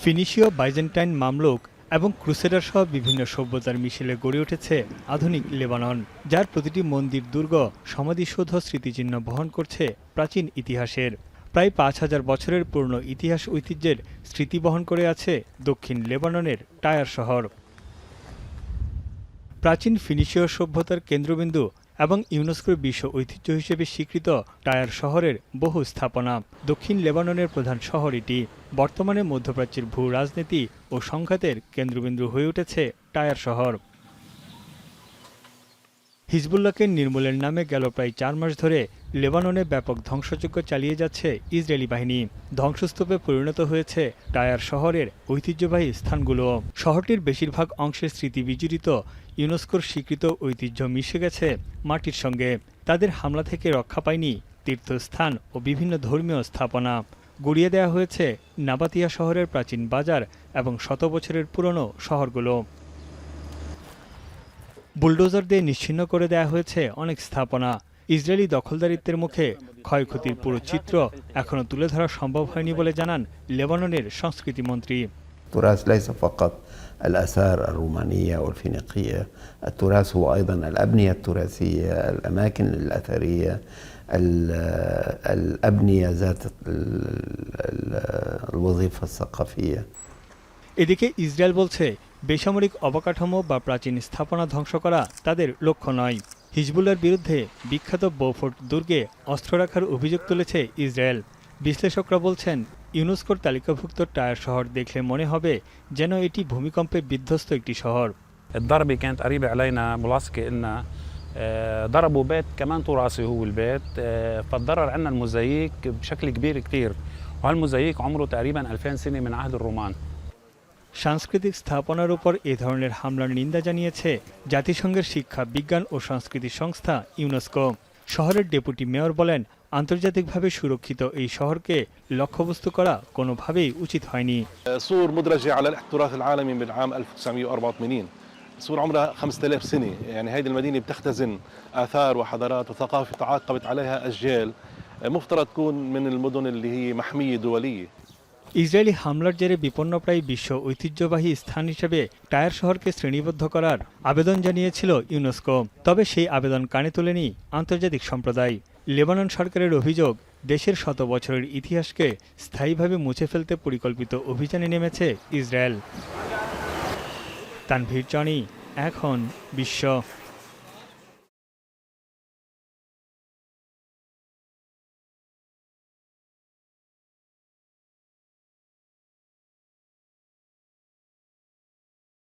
ফিনিশীয়, Byzantine, Mamluk এবং crusader সহ বিভিন্ন সভ্যতার মিশেলে গড়ে উঠেছে আধুনিক লেবানন, যার প্রতিটি মন্দির, দুর্গ, সমাধিসৌধ স্মৃতিচিহ্ন বহন করছে প্রাচীন ইতিহাসের। প্রায় ৫,০০০ বছরের পুরনো ইতিহাস ঐতিহ্যের স্মৃতি বহন করে আছে দক্ষিণ লেবাননের টায়ার শহর। প্রাচীন ফিনিশীয় সভ্যতার কেন্দ্রবিন্দু এবং ইউনেস্কোর বিশ্ব ঐতিহ্য হিসেবে স্বীকৃত টায়ার শহরের বহু স্থাপনা। দক্ষিণ লেবাননের প্রধান শহর এটি। বর্তমানে মধ্যপ্রাচ্যের ভূ রাজনীতি ও সংঘাতের কেন্দ্রবিন্দু হয়ে উঠেছে টায়ার শহর। হিজবুল্লাহকে নির্মূলের নামে গেল প্রায় ৪ মাস ধরে লেবাননে ব্যাপক ধ্বংসযজ্ঞ চালিয়ে যাচ্ছে ইসরায়েলি বাহিনী। ধ্বংসস্তূপে পরিণত হয়েছে টায়ার শহরের ঐতিহ্যবাহী স্থানগুলো। শহরটির বেশিরভাগ অংশের স্মৃতি বিজড়িত ইউনেস্কোর স্বীকৃত ঐতিহ্য মিশে গেছে মাটির সঙ্গে। তাদের হামলা থেকে রক্ষা পায়নি তীর্থস্থান ও বিভিন্ন ধর্মীয় স্থাপনা। গুড়িয়ে দেওয়া হয়েছে নাবাতিয়া শহরের প্রাচীন বাজার এবং শত বছরের পুরনো শহরগুলো। বুলডোজার দিয়ে নিশ্চিহ্ন করে দেওয়া হয়েছে অনেক স্থাপনা। ইসরায়েলি দখলদারিত্বের মুখে ক্ষয়ক্ষতির পুরো চিত্র এখনও তুলে ধরা সম্ভব হয়নি বলে জানান লেবাননের সংস্কৃতিমন্ত্রী। التراث ليس فقط الآثار الرومانية والفينيقية، التراث هو أيضا الأبنية التراثية، الأماكن الأثرية، الأبنية ذات الوظيفة الثقافية। এদিকে ইসরায়েল বলছে বেসামরিক অবকাঠামো বা প্রাচীন স্থাপনা ধ্বংস করা তাদের লক্ষ্য নয়। হিজবুল্লাহর বিরুদ্ধে বিখ্যাত বোফোর্ট দুর্গে অস্ত্র রাখার অভিযোগ তুলেছে ইসরায়েল। বিশ্লেষকরা বলছেন ইউনেস্কোর তালিকাভুক্ত টায়ার শহর দেখলে মনে হবে যেন এটি ভূমিকম্পে বিধ্বস্ত একটি শহর। الضربة كانت قريبة علينا ملاصقة إلنا، ضربوا بيت كمان تراثي هو البيت، فالضرر عندنا الموزاييك بشكل كبير كتير، وهالموزاييك عمره تقريبا 2000 سنة من عهد الرومان। সাংস্কৃতিক স্থাপনার উপর এ ধরনের হামলার নিন্দা জানিয়েছে জাতিসংঘের শিক্ষা, বিজ্ঞান ও সংস্কৃতি সংস্থা ইউনেস্কো। শহরের ডেপুটি মেয়র বলেন, আন্তর্জাতিকভাবে সুরক্ষিত এই শহরকে লক্ষ্যবস্তু করা কোনোভাবেই উচিত হয়নি। سور مدرجة على التراث العالمي من عام 1984. سور عمرها 5000 سنة، يعني هذه المدينة بتختزن آثار وحضارات وثقافة تعاقبت عليها أجيال، مفترض تكون من المدن اللي هي محمية دولية। ইসরায়েলি হামলার জেরে বিপন্নপ্রায় বিশ্ব ঐতিহ্যবাহী স্থান হিসেবে টায়ার শহরকে শ্রেণীবদ্ধ করার আবেদন জানিয়েছিল ইউনেস্কো। তবে সেই আবেদন কানে তোলেনি আন্তর্জাতিক সম্প্রদায়। লেবানন সরকারের অভিযোগ, দেশের শত বছরের ইতিহাসকে স্থায়ীভাবে মুছে ফেলতে পরিকল্পিত অভিযানে নেমেছে ইসরায়েল। তানভীর জনি, এখন বিশ্ব।